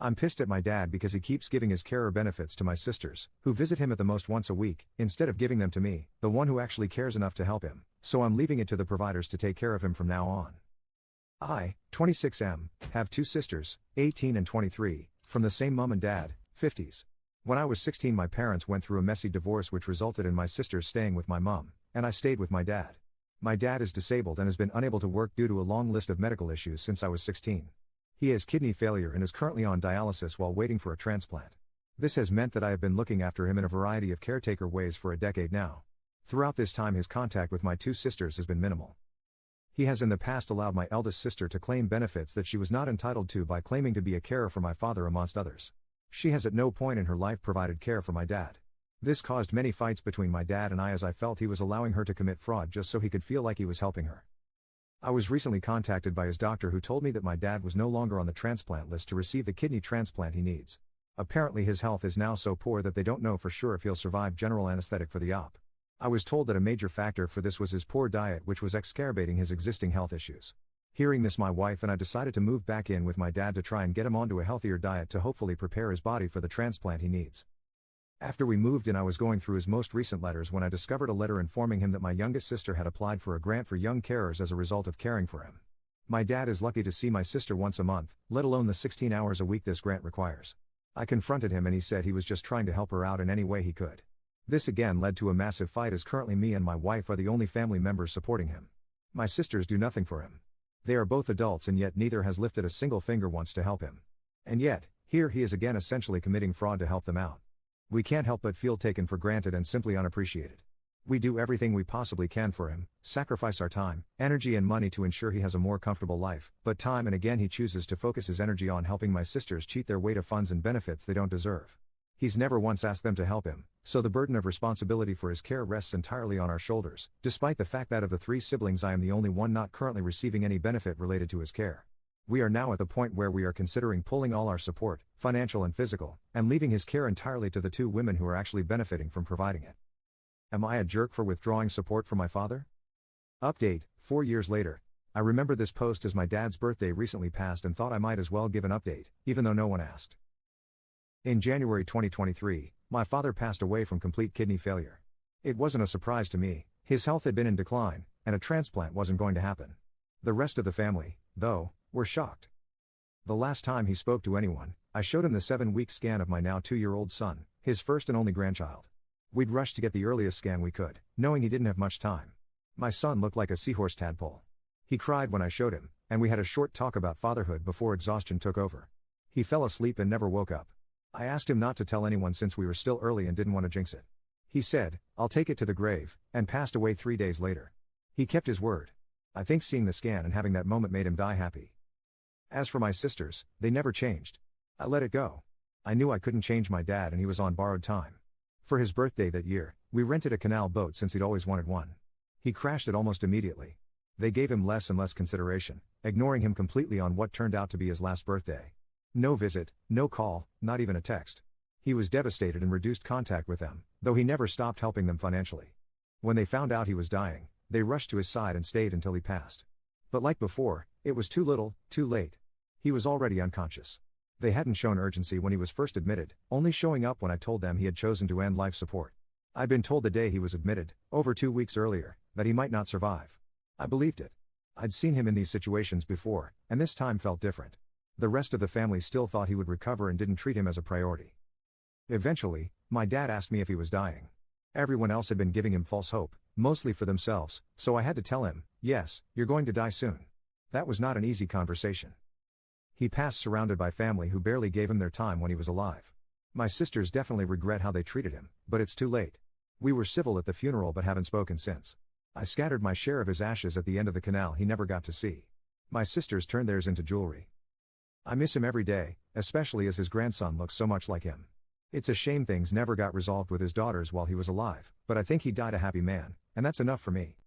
I'm pissed at my dad because he keeps giving his carer benefits to my sisters, who visit him at the most once a week, instead of giving them to me, the one who actually cares enough to help him, so I'm leaving it to the providers to take care of him from now on. I, 26M, have two sisters, 18 and 23, from the same mom and dad, 50s. When I was 16 my parents went through a messy divorce which resulted in my sisters staying with my mom, and I stayed with my dad. My dad is disabled and has been unable to work due to a long list of medical issues since I was 16. He has kidney failure and is currently on dialysis while waiting for a transplant. This has meant that I have been looking after him in a variety of caretaker ways for a decade now. Throughout this time his contact with my two sisters has been minimal. He has in the past allowed my eldest sister to claim benefits that she was not entitled to by claiming to be a carer for my father amongst others. She has at no point in her life provided care for my dad. This caused many fights between my dad and I as I felt he was allowing her to commit fraud just so he could feel like he was helping her. I was recently contacted by his doctor who told me that my dad was no longer on the transplant list to receive the kidney transplant he needs. Apparently his health is now so poor that they don't know for sure if he'll survive general anesthetic for the op. I was told that a major factor for this was his poor diet which was exacerbating his existing health issues. Hearing this my wife and I decided to move back in with my dad to try and get him onto a healthier diet to hopefully prepare his body for the transplant he needs. After we moved in I was going through his most recent letters when I discovered a letter informing him that my youngest sister had applied for a grant for young carers as a result of caring for him. My dad is lucky to see my sister once a month, let alone the 16 hours a week this grant requires. I confronted him and he said he was just trying to help her out in any way he could. This again led to a massive fight as currently me and my wife are the only family members supporting him. My sisters do nothing for him. They are both adults and yet neither has lifted a single finger once to help him. And yet, here he is again essentially committing fraud to help them out. We can't help but feel taken for granted and simply unappreciated. We do everything we possibly can for him, sacrifice our time, energy and money to ensure he has a more comfortable life, but time and again he chooses to focus his energy on helping my sisters cheat their way to funds and benefits they don't deserve. He's never once asked them to help him, so the burden of responsibility for his care rests entirely on our shoulders, despite the fact that of the three siblings I am the only one not currently receiving any benefit related to his care. We are now at the point where we are considering pulling all our support, financial and physical, and leaving his care entirely to the two women who are actually benefiting from providing it. Am I a jerk for withdrawing support from my father? Update, 4 years later. I remember this post as my dad's birthday recently passed and thought I might as well give an update, even though no one asked. In January 2023, my father passed away from complete kidney failure. It wasn't a surprise to me, his health had been in decline, and a transplant wasn't going to happen. The rest of the family, though, were shocked. The last time he spoke to anyone, I showed him the 7-week scan of my now 2-year-old son, his first and only grandchild. We'd rushed to get the earliest scan we could, knowing he didn't have much time. My son looked like a seahorse tadpole. He cried when I showed him, and we had a short talk about fatherhood before exhaustion took over. He fell asleep and never woke up. I asked him not to tell anyone since we were still early and didn't want to jinx it. He said, "I'll take it to the grave," and passed away 3 days later. He kept his word. I think seeing the scan and having that moment made him die happy. As for my sisters, they never changed. I let it go. I knew I couldn't change my dad and he was on borrowed time. For his birthday that year, we rented a canal boat since he'd always wanted one. He crashed it almost immediately. They gave him less and less consideration, ignoring him completely on what turned out to be his last birthday. No visit, no call, not even a text. He was devastated and reduced contact with them, though he never stopped helping them financially. When they found out he was dying, they rushed to his side and stayed until he passed. But like before, it was too little, too late. He was already unconscious. They hadn't shown urgency when he was first admitted, only showing up when I told them he had chosen to end life support. I'd been told the day he was admitted, over 2 weeks earlier, that he might not survive. I believed it. I'd seen him in these situations before, and this time felt different. The rest of the family still thought he would recover and didn't treat him as a priority. Eventually, my dad asked me if he was dying. Everyone else had been giving him false hope, mostly for themselves, so I had to tell him, "Yes, you're going to die soon." That was not an easy conversation. He passed surrounded by family who barely gave him their time when he was alive. My sisters definitely regret how they treated him, but it's too late. We were civil at the funeral but haven't spoken since. I scattered my share of his ashes at the end of the canal he never got to see. My sisters turned theirs into jewelry. I miss him every day, especially as his grandson looks so much like him. It's a shame things never got resolved with his daughters while he was alive, but I think he died a happy man, and that's enough for me.